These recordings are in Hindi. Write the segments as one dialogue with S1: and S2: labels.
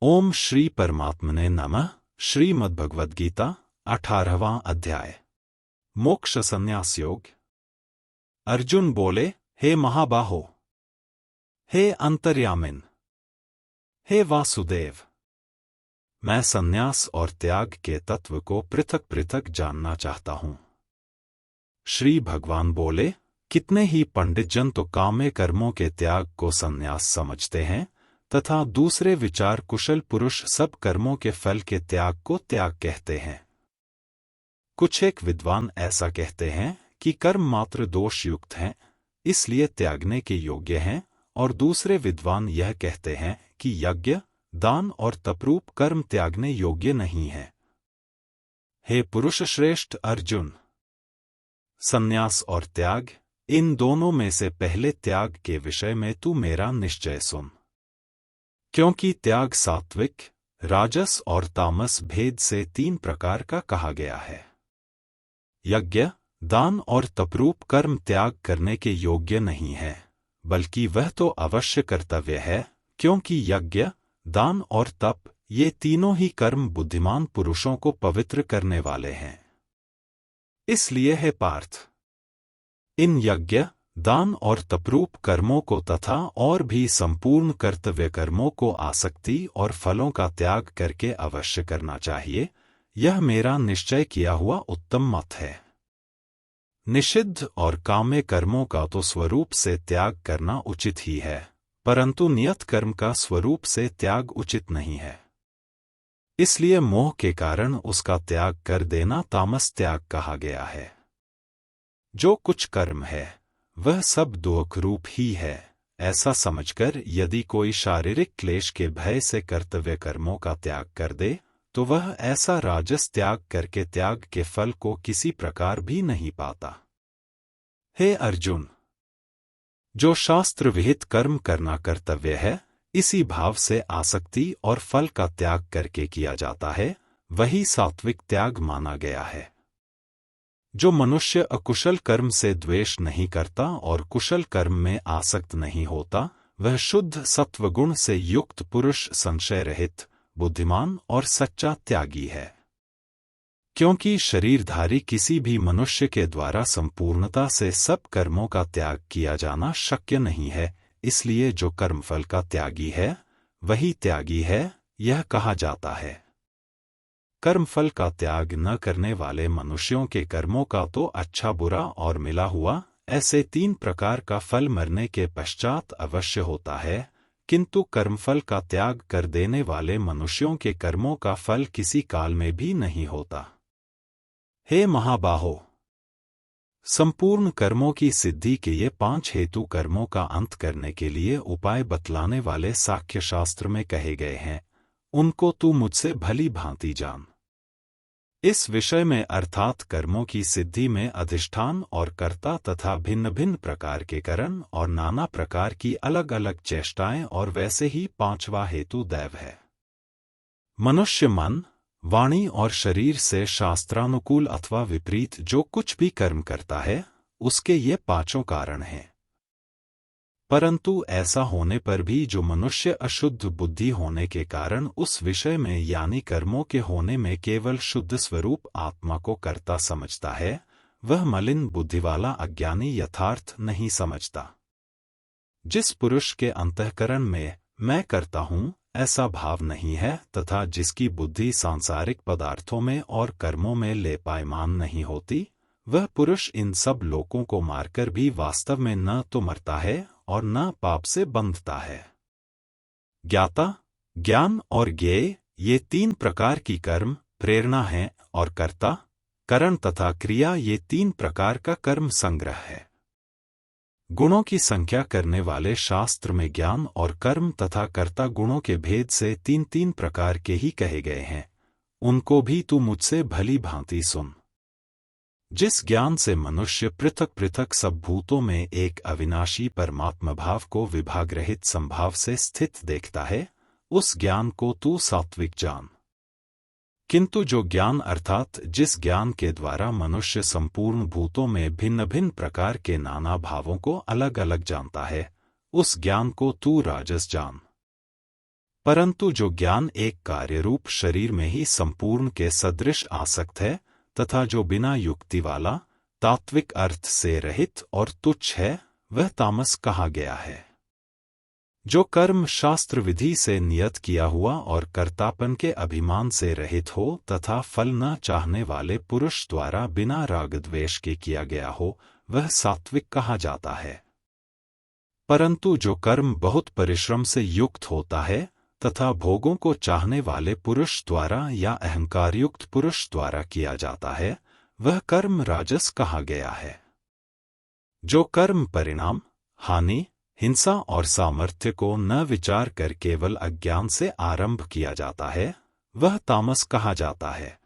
S1: ओम श्री परमात्मने नमः। श्रीमद्भगवद्गीता 18वां अध्याय। मोक्ष संन्यास योग। अर्जुन बोले, हे महाबाहो, हे अंतर्यामिन, हे वासुदेव, मैं संन्यास और त्याग के तत्व को पृथक पृथक जानना चाहता हूं। श्री भगवान बोले, कितने ही पंडित जन तो काम्य कर्मों के त्याग को संन्यास समझते हैं तथा दूसरे विचार कुशल पुरुष सब कर्मों के फल के त्याग को त्याग कहते हैं। कुछ एक विद्वान ऐसा कहते हैं कि कर्म मात्र दोष युक्त हैं, इसलिए त्यागने के योग्य हैं, और दूसरे विद्वान यह कहते हैं कि यज्ञ, दान और तपरूप कर्म त्यागने योग्य नहीं है। हे पुरुष श्रेष्ठ अर्जुन, संन्यास और त्याग, इन दोनों में से पहले त्याग के विषय में तू मेरा निश्चय सुन। क्योंकि त्याग सात्विक, राजस और तामस भेद से 3 प्रकार का कहा गया है। यज्ञ, दान और तपरूप कर्म त्याग करने के योग्य नहीं है, बल्कि वह तो अवश्य कर्तव्य है, क्योंकि यज्ञ, दान और तप ये तीनों ही कर्म बुद्धिमान पुरुषों को पवित्र करने वाले हैं। इसलिए हे पार्थ, इन यज्ञ, दान और तपरूप कर्मों को तथा और भी संपूर्ण कर्तव्य कर्मों को आसक्ति और फलों का त्याग करके अवश्य करना चाहिए। यह मेरा निश्चय किया हुआ उत्तम मत है। निषिद्ध और काम्य कर्मों का तो स्वरूप से त्याग करना उचित ही है, परंतु नियत कर्म का स्वरूप से त्याग उचित नहीं है। इसलिए मोह के कारण उसका त्याग कर देना तामस त्याग कहा गया है। जो कुछ कर्म है वह सब दुख रूप ही है, ऐसा समझकर यदि कोई शारीरिक क्लेश के भय से कर्तव्य कर्मों का त्याग कर दे, तो वह ऐसा राजस त्याग करके त्याग के फल को किसी प्रकार भी नहीं पाता। हे अर्जुन, जो शास्त्र विहित कर्म करना कर्तव्य है, इसी भाव से आसक्ति और फल का त्याग करके किया जाता है, वही सात्विक त्याग माना गया है। जो मनुष्य अकुशल कर्म से द्वेष नहीं करता और कुशल कर्म में आसक्त नहीं होता, वह शुद्ध सत्वगुण से युक्त पुरुष संशय रहित, बुद्धिमान और सच्चा त्यागी है। क्योंकि शरीरधारी किसी भी मनुष्य के द्वारा संपूर्णता से सब कर्मों का त्याग किया जाना शक्य नहीं है, इसलिए जो कर्मफल का त्यागी है वही त्यागी है, यह कहा जाता है। कर्मफल का त्याग न करने वाले मनुष्यों के कर्मों का तो अच्छा बुरा और मिला हुआ ऐसे 3 प्रकार का फल मरने के पश्चात अवश्य होता है, किंतु कर्मफल का त्याग कर देने वाले मनुष्यों के कर्मों का फल किसी काल में भी नहीं होता। हे महाबाहो, संपूर्ण कर्मों की सिद्धि के ये 5 हेतु कर्मों का अंत करने के लिए उपाय बतलाने वाले सांख्य शास्त्र में कहे गए हैं, उनको तू मुझसे भली भांति जान। इस विषय में अर्थात कर्मों की सिद्धि में अधिष्ठान और कर्ता तथा भिन्न भिन्न प्रकार के कारण और नाना प्रकार की अलग अलग चेष्टाएं और वैसे ही 5वां हेतु दैव है। मनुष्य मन, वाणी और शरीर से शास्त्रानुकूल अथवा विपरीत जो कुछ भी कर्म करता है, उसके ये 5 कारण हैं। परंतु ऐसा होने पर भी जो मनुष्य अशुद्ध बुद्धि होने के कारण उस विषय में यानी कर्मों के होने में केवल शुद्ध स्वरूप आत्मा को कर्ता समझता है, वह मलिन बुद्धि वाला अज्ञानी यथार्थ नहीं समझता। जिस पुरुष के अंतःकरण में मैं करता हूँ ऐसा भाव नहीं है तथा जिसकी बुद्धि सांसारिक पदार्थों में और कर्मों में लेपायमान नहीं होती, वह पुरुष इन सब लोकों को मारकर भी वास्तव में न तो मरता है और न पाप से बंधता है। ज्ञाता, ज्ञान और ज्ञेय ये 3 प्रकार की कर्म प्रेरणा है, और कर्ता, करण तथा क्रिया ये 3 प्रकार का कर्म संग्रह है। गुणों की संख्या करने वाले शास्त्र में ज्ञान और कर्म तथा कर्ता गुणों के भेद से 3 प्रकार के ही कहे गए हैं, उनको भी तू मुझसे भली भांति सुन। जिस ज्ञान से मनुष्य पृथक पृथक सब भूतों में एक अविनाशी परमात्मा भाव को विभागरहित संभाव से स्थित देखता है, उस ज्ञान को तू सात्विक जान। किंतु जो ज्ञान अर्थात जिस ज्ञान के द्वारा मनुष्य संपूर्ण भूतों में भिन्न भिन्न प्रकार के नाना भावों को अलग अलग जानता है, उस ज्ञान को तू राजस जान। परंतु जो ज्ञान एक कार्यरूप शरीर में ही संपूर्ण के सदृश आसक्त है तथा जो बिना युक्ति वाला, तात्विक अर्थ से रहित और तुच्छ है, वह तामस कहा गया है। जो कर्म शास्त्र विधि से नियत किया हुआ और कर्तापन के अभिमान से रहित हो तथा फल न चाहने वाले पुरुष द्वारा बिना राग द्वेष के किया गया हो, वह सात्विक कहा जाता है। परंतु जो कर्म बहुत परिश्रम से युक्त होता है तथा भोगों को चाहने वाले पुरुष द्वारा या अहंकारयुक्त पुरुष द्वारा किया जाता है, वह कर्म राजस कहा गया है। जो कर्म परिणाम, हानि, हिंसा और सामर्थ्य को न विचार कर केवल अज्ञान से आरंभ किया जाता है, वह तामस कहा जाता है।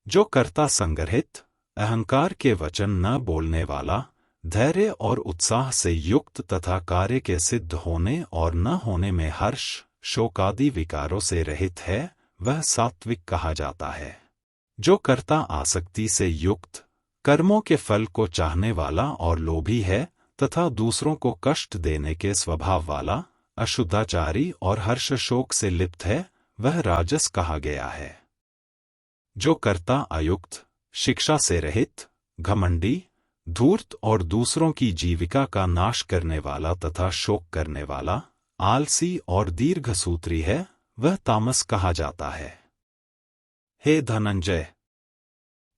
S1: जो कर्ता संग्रहित, अहंकार के वचन न बोलने वाला, धैर्य और उत्साह से युक्त तथा कार्य के सिद्ध होने और न होने में हर्ष, शोकादि विकारों से रहित है, वह सात्विक कहा जाता है। जो कर्ता आसक्ति से युक्त, कर्मों के फल को चाहने वाला और लोभी है तथा दूसरों को कष्ट देने के स्वभाव वाला, अशुद्धाचारी और हर्ष शोक से लिप्त है, वह राजस कहा गया है। जो कर्ता अयुक्त, शिक्षा से रहित, घमंडी, धूर्त और दूसरों की जीविका का नाश करने वाला तथा शोक करने वाला, आलसी और दीर्घसूत्री है, वह तामस कहा जाता है। हे धनंजय,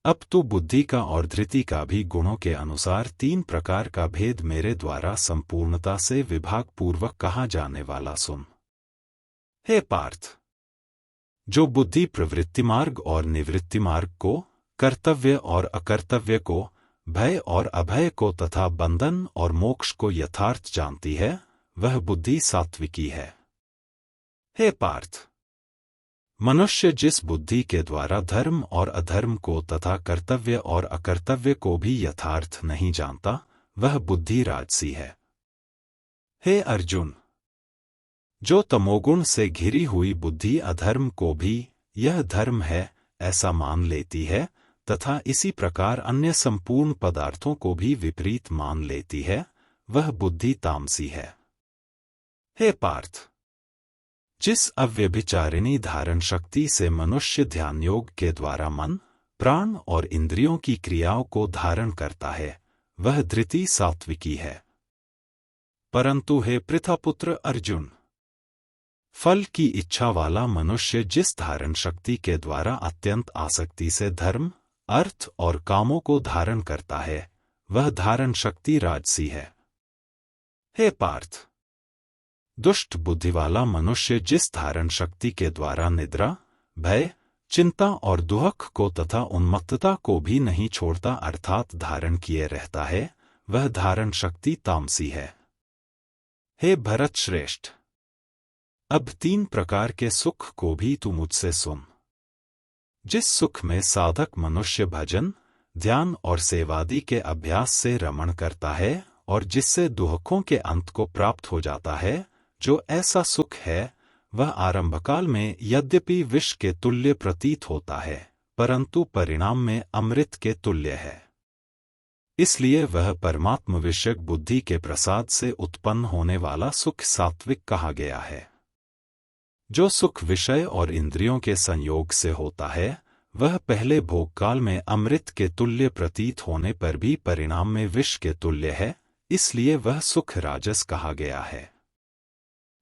S1: अब तू बुद्धि का और धृति का भी गुणों के अनुसार 3 प्रकार का भेद मेरे द्वारा संपूर्णता से विभाग पूर्वक कहा जाने वाला सुन। हे पार्थ, जो बुद्धि प्रवृत्ति मार्ग और निवृत्ति मार्ग को, कर्तव्य और अकर्तव्य को, भय और अभय को तथा बंधन और मोक्ष को यथार्थ जानती है, वह बुद्धि सात्विकी है। हे पार्थ, मनुष्य जिस बुद्धि के द्वारा धर्म और अधर्म को तथा कर्तव्य और अकर्तव्य को भी यथार्थ नहीं जानता, वह बुद्धि राजसी है। हे अर्जुन, जो तमोगुण से घिरी हुई बुद्धि अधर्म को भी यह धर्म है ऐसा मान लेती है तथा इसी प्रकार अन्य संपूर्ण पदार्थों को भी विपरीत मान लेती है, वह बुद्धि तामसी है। हे पार्थ, जिस अव्यभिचारिणी धारण शक्ति से मनुष्य ध्यान योग के द्वारा मन, प्राण और इंद्रियों की क्रियाओं को धारण करता है, वह धृति सात्विकी है। परंतु हे पृथापुत्र अर्जुन, फल की इच्छा वाला मनुष्य जिस धारण शक्ति के द्वारा अत्यंत आसक्ति से धर्म, अर्थ और कामों को धारण करता है, वह धारण शक्ति राजसी है। हे पार्थ, दुष्ट बुद्धि वाला मनुष्य जिस धारण शक्ति के द्वारा निद्रा, भय, चिंता और दुहक को तथा उन्मत्तता को भी नहीं छोड़ता अर्थात धारण किए रहता है, वह धारण शक्ति तामसी है। हे भरत श्रेष्ठ, अब 3 प्रकार के सुख को भी तू मुझसे सुन। जिस सुख में साधक मनुष्य भजन, ध्यान और सेवादि के अभ्यास से रमण करता है और जिससे दुहकों के अंत को प्राप्त हो जाता है, जो ऐसा सुख है, वह आरंभकाल में यद्यपि विष के तुल्य प्रतीत होता है, परंतु परिणाम में अमृत के तुल्य है। इसलिए वह परमात्म विषयक बुद्धि के प्रसाद से उत्पन्न होने वाला सुख सात्विक कहा गया है। जो सुख विषय और इंद्रियों के संयोग से होता है, वह पहले भोगकाल में अमृत के तुल्य प्रतीत होने पर भी परिणाम में विष के तुल्य है, इसलिए वह सुख राजस कहा गया है।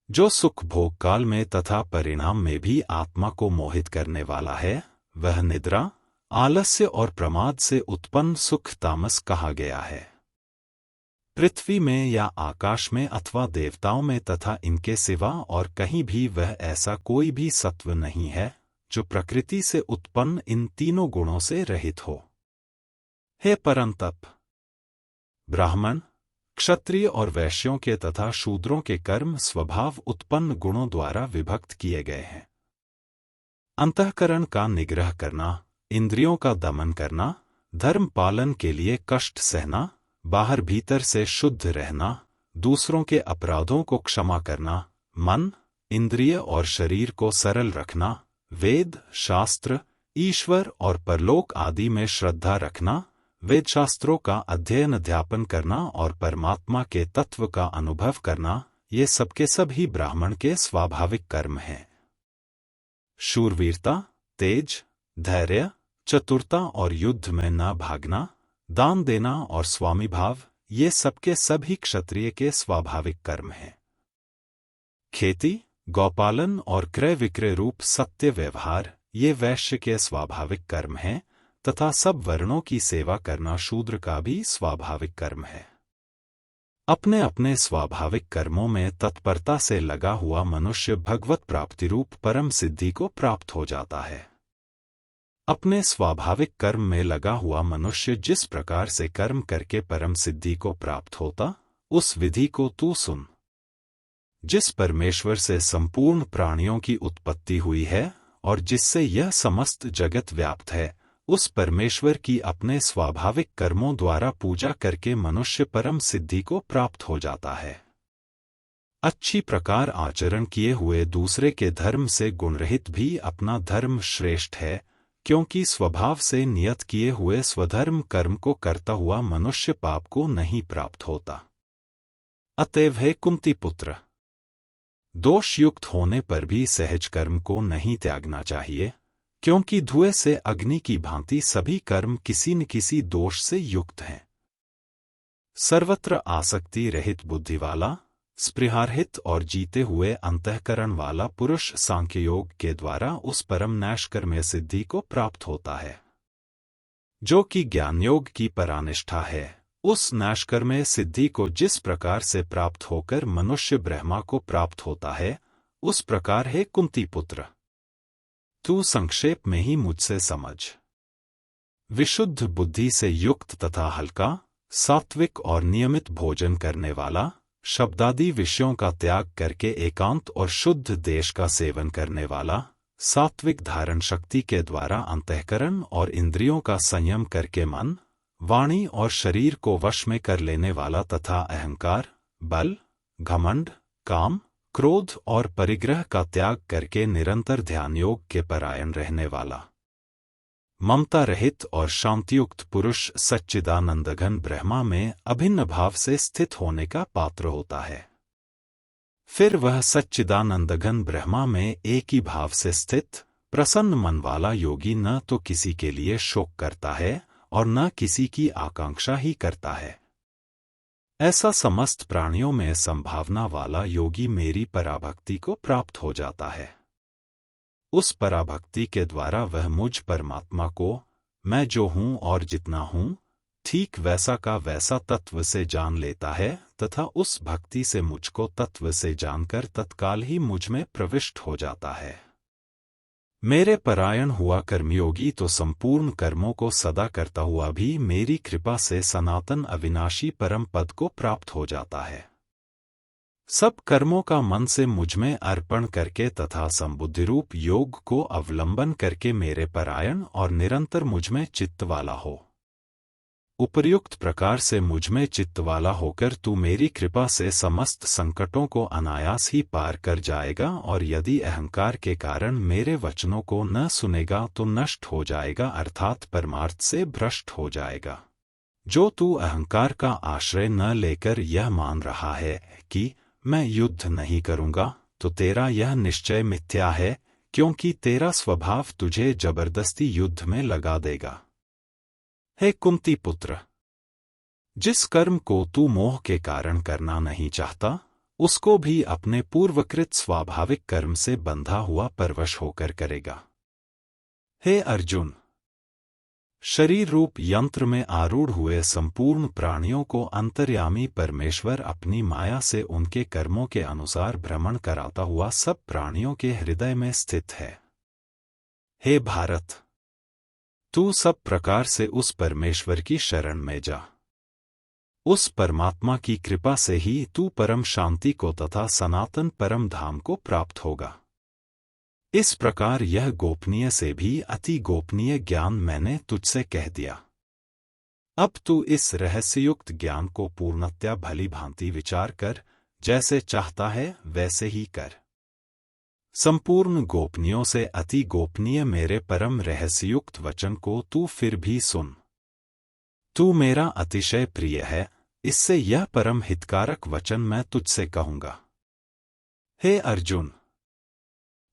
S1: जो सुख भोगकाल में तथा परिणाम में भी आत्मा को मोहित करने वाला है, वह निद्रा, आलस्य और प्रमाद से उत्पन्न सुख तामस कहा गया है। पृथ्वी में या आकाश में अथवा देवताओं में तथा इनके सिवा और कहीं भी वह ऐसा कोई भी सत्व नहीं है जो प्रकृति से उत्पन्न इन तीनों गुणों से रहित हो। हे परंतप, ब्राह्मण, क्षत्रिय और वैश्यों के तथा शूद्रों के कर्म स्वभाव उत्पन्न गुणों द्वारा विभक्त किए गए हैं। अंतःकरण का निग्रह करना, इंद्रियों का दमन करना, धर्म पालन के लिए कष्ट सहना, बाहर भीतर से शुद्ध रहना, दूसरों के अपराधों को क्षमा करना, मन, इंद्रिय और शरीर को सरल रखना, वेद, शास्त्र, ईश्वर और परलोक आदि में श्रद्धा रखना, वेद शास्त्रों का अध्ययन अध्यापन करना और परमात्मा के तत्व का अनुभव करना, ये सबके सब ही ब्राह्मण के स्वाभाविक कर्म हैं। शूरवीरता, तेज, धैर्य, चतुरता और युद्ध में न भागना, दान देना और स्वामी भाव, ये सबके सब ही क्षत्रिय के स्वाभाविक कर्म हैं। खेती, गौपालन और क्रय विक्रय रूप सत्य व्यवहार, ये वैश्य के स्वाभाविक कर्म हैं तथा सब वर्णों की सेवा करना शूद्र का भी स्वाभाविक कर्म है। अपने अपने स्वाभाविक कर्मों में तत्परता से लगा हुआ मनुष्य भगवत प्राप्ति रूप परम सिद्धि को प्राप्त हो जाता है। अपने स्वाभाविक कर्म में लगा हुआ मनुष्य जिस प्रकार से कर्म करके परम सिद्धि को प्राप्त होता, उस विधि को तू सुन। जिस परमेश्वर से संपूर्ण प्राणियों की उत्पत्ति हुई है और जिससे यह समस्त जगत व्याप्त है, उस परमेश्वर की अपने स्वाभाविक कर्मों द्वारा पूजा करके मनुष्य परम सिद्धि को प्राप्त हो जाता है। अच्छी प्रकार आचरण किए हुए दूसरे के धर्म से गुणरहित भी अपना धर्म श्रेष्ठ है, क्योंकि स्वभाव से नियत किए हुए स्वधर्म कर्म को करता हुआ मनुष्य पाप को नहीं प्राप्त होता। अतएव हे कुंती पुत्र, दोष युक्त होने पर भी सहज कर्म को नहीं त्यागना चाहिए, क्योंकि धुएं से अग्नि की भांति सभी कर्म किसी न किसी दोष से युक्त हैं। सर्वत्र आसक्ति रहित बुद्धि वाला, स्पृहारहित और जीते हुए अंतःकरण वाला पुरुष सांख्य योग के द्वारा उस परम नैष्कर्म्य सिद्धि को प्राप्त होता है, जो कि ज्ञान योग की परानिष्ठा है। उस नैष्कर्म्य सिद्धि को जिस प्रकार से प्राप्त होकर मनुष्य ब्रह्मा को प्राप्त होता है, उस प्रकार है कुंती पुत्र, तू संक्षेप में ही मुझसे समझ। विशुद्ध बुद्धि से युक्त तथा हल्का, सात्विक और नियमित भोजन करने वाला, शब्दादि विषयों का त्याग करके एकांत और शुद्ध देश का सेवन करने वाला, सात्विक धारण शक्ति के द्वारा अंतःकरण और इंद्रियों का संयम करके मन, वाणी और शरीर को वश में कर लेने वाला तथा अहंकार, बल, घमंड, काम, क्रोध और परिग्रह का त्याग करके निरंतर ध्यान योग के परायण रहने वाला, ममता रहित और शांतियुक्त पुरुष सच्चिदानंदघन ब्रह्मा में अभिन्न भाव से स्थित होने का पात्र होता है। फिर वह सच्चिदानंदघन ब्रह्मा में एक ही भाव से स्थित प्रसन्न मन वाला योगी न तो किसी के लिए शोक करता है और न किसी की आकांक्षा ही करता है। ऐसा समस्त प्राणियों में संभावना वाला योगी मेरी पराभक्ति को प्राप्त हो जाता है। उस पराभक्ति के द्वारा वह मुझ परमात्मा को, मैं जो हूँ और जितना हूँ, ठीक वैसा का वैसा तत्व से जान लेता है तथा उस भक्ति से मुझको तत्व से जानकर तत्काल ही मुझ में प्रविष्ट हो जाता है। मेरे परायण हुआ कर्मयोगी तो संपूर्ण कर्मों को सदा करता हुआ भी मेरी कृपा से सनातन अविनाशी परम पद को प्राप्त हो जाता है। सब कर्मों का मन से मुझ में अर्पण करके तथा संबुद्धि रूप योग को अवलंबन करके मेरे परायण और निरंतर मुझ में चित्त वाला हो। उपर्युक्त प्रकार से मुझ में चित्त वाला होकर तू मेरी कृपा से समस्त संकटों को अनायास ही पार कर जाएगा, और यदि अहंकार के कारण मेरे वचनों को न सुनेगा तो नष्ट हो जाएगा, अर्थात परमार्थ से भ्रष्ट हो जाएगा। जो तू अहंकार का आश्रय न लेकर यह मान रहा है कि मैं युद्ध नहीं करूंगा, तो तेरा यह निश्चय मिथ्या है, क्योंकि तेरा स्वभाव तुझे जबरदस्ती युद्ध में लगा देगा। हे कुंती पुत्र, जिस कर्म को तू मोह के कारण करना नहीं चाहता, उसको भी अपने पूर्वकृत स्वाभाविक कर्म से बंधा हुआ परवश होकर करेगा। हे अर्जुन, शरीर रूप यंत्र में आरूढ़ हुए संपूर्ण प्राणियों को अंतर्यामी परमेश्वर अपनी माया से उनके कर्मों के अनुसार भ्रमण कराता हुआ सब प्राणियों के हृदय में स्थित है। हे भारत, तू सब प्रकार से उस परमेश्वर की शरण में जा। उस परमात्मा की कृपा से ही तू परम शांति को तथा सनातन परम धाम को प्राप्त होगा। इस प्रकार यह गोपनीय से भी अति गोपनीय ज्ञान मैंने तुझसे कह दिया। अब तू इस रहस्ययुक्त ज्ञान को पूर्णतया भली भांति विचार कर, जैसे चाहता है वैसे ही कर। संपूर्ण गोपनीयों से अति गोपनीय मेरे परम रहस्ययुक्त वचन को तू फिर भी सुन। तू मेरा अतिशय प्रिय है, इससे यह परम हितकारक वचन मैं तुझसे कहूँगा। हे अर्जुन,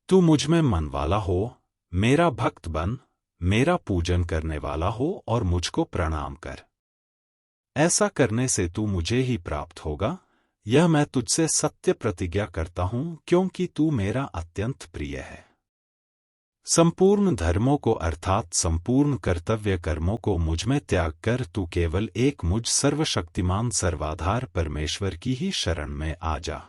S1: तू मुझ में मन वाला हो, मेरा भक्त बन, मेरा पूजन करने वाला हो और मुझको प्रणाम कर। ऐसा करने से तू मुझे ही प्राप्त होगा, यह मैं तुझसे सत्य प्रतिज्ञा करता हूं, क्योंकि तू मेरा अत्यंत प्रिय है। संपूर्ण धर्मों को अर्थात संपूर्ण कर्तव्य कर्मों को मुझ में त्याग कर तू केवल एक मुझ सर्वशक्तिमान सर्वाधार परमेश्वर की ही शरण में आ जा।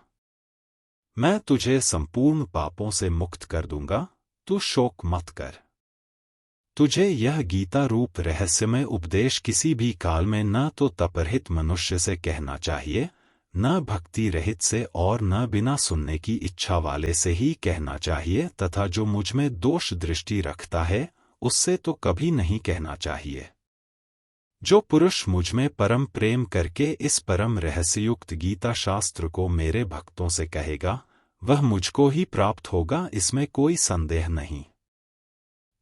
S1: मैं तुझे संपूर्ण पापों से मुक्त कर दूंगा, तू शोक मत कर। तुझे यह गीता रूप रहस्यमय उपदेश किसी भी काल में न तो तपरहित मनुष्य से कहना चाहिए, न भक्ति रहित से और न बिना सुनने की इच्छा वाले से ही कहना चाहिए, तथा जो मुझ में दोष दृष्टि रखता है उससे तो कभी नहीं कहना चाहिए। जो पुरुष मुझ में परम प्रेम करके इस परम रहस्ययुक्त गीता शास्त्र को मेरे भक्तों से कहेगा, वह मुझको ही प्राप्त होगा, इसमें कोई संदेह नहीं।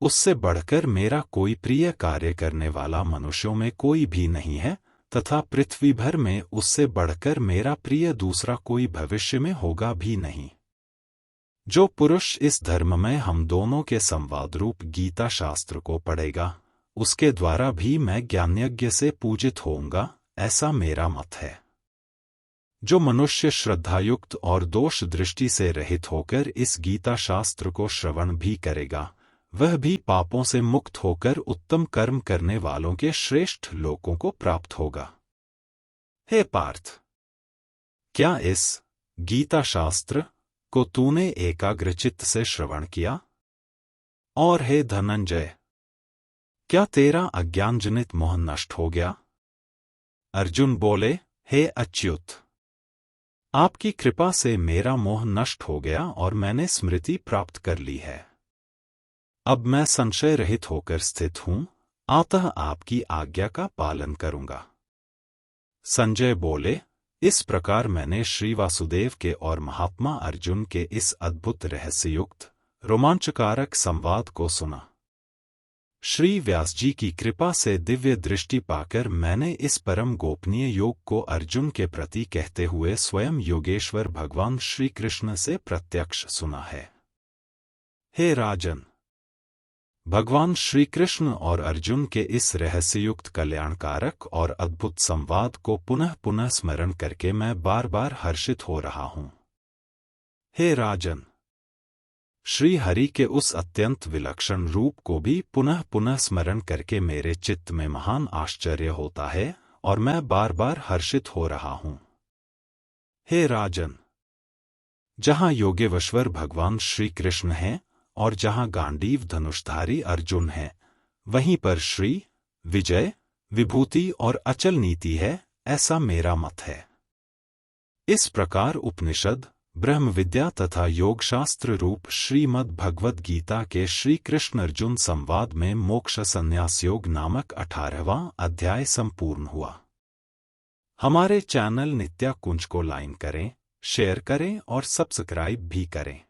S1: उससे बढ़कर मेरा कोई प्रिय कार्य करने वाला मनुष्यों में कोई भी नहीं है, तथा पृथ्वी भर में उससे बढ़कर मेरा प्रिय दूसरा कोई भविष्य में होगा भी नहीं। जो पुरुष इस धर्म में हम दोनों के संवाद रूप गीता शास्त्र को पढ़ेगा, उसके द्वारा भी मैं ज्ञानयज्ञ से पूजित होऊंगा, ऐसा मेरा मत है। जो मनुष्य श्रद्धायुक्त और दोष दृष्टि से रहित होकर इस गीता शास्त्र को श्रवण भी करेगा, वह भी पापों से मुक्त होकर उत्तम कर्म करने वालों के श्रेष्ठ लोकों को प्राप्त होगा। हे पार्थ, क्या इस गीता शास्त्र को तूने एकाग्रचित्त से श्रवण किया? और हे धनंजय, क्या तेरा अज्ञानजनित मोह नष्ट हो गया? अर्जुन बोले, हे अच्युत, आपकी कृपा से मेरा मोह नष्ट हो गया और मैंने स्मृति प्राप्त कर ली है। अब मैं संशय रहित होकर स्थित हूं, अतः आपकी आज्ञा का पालन करूंगा। संजय बोले, इस प्रकार मैंने श्री वासुदेव के और महात्मा अर्जुन के इस अद्भुत रहस्ययुक्त रोमांचकारक संवाद को सुना। श्री व्यास जी की कृपा से दिव्य दृष्टि पाकर मैंने इस परम गोपनीय योग को अर्जुन के प्रति कहते हुए स्वयं योगेश्वर भगवान श्री कृष्ण से प्रत्यक्ष सुना है। हे राजन, भगवान श्री कृष्ण और अर्जुन के इस रहस्ययुक्त कल्याणकारक और अद्भुत संवाद को पुनः पुनः स्मरण करके मैं बार बार हर्षित हो रहा हूं। हे राजन, श्री हरि के उस अत्यंत विलक्षण रूप को भी पुनः पुनः स्मरण करके मेरे चित्त में महान आश्चर्य होता है और मैं बार बार हर्षित हो रहा हूं। हे राजन, जहां योगेश्वर भगवान श्री कृष्ण हैं और जहां गांडीव धनुषधारी अर्जुन है, वहीं पर श्री विजय, विभूति और अचल नीति है, ऐसा मेरा मत है। इस प्रकार उपनिषद, ब्रह्म विद्या तथा योग शास्त्र रूप श्रीमद् भगवद गीता के श्री कृष्ण अर्जुन संवाद में मोक्ष संन्यास योग नामक 18वां अध्याय संपूर्ण हुआ। हमारे चैनल नित्या कुंज को लाइक करें, शेयर करें और सब्सक्राइब भी करें।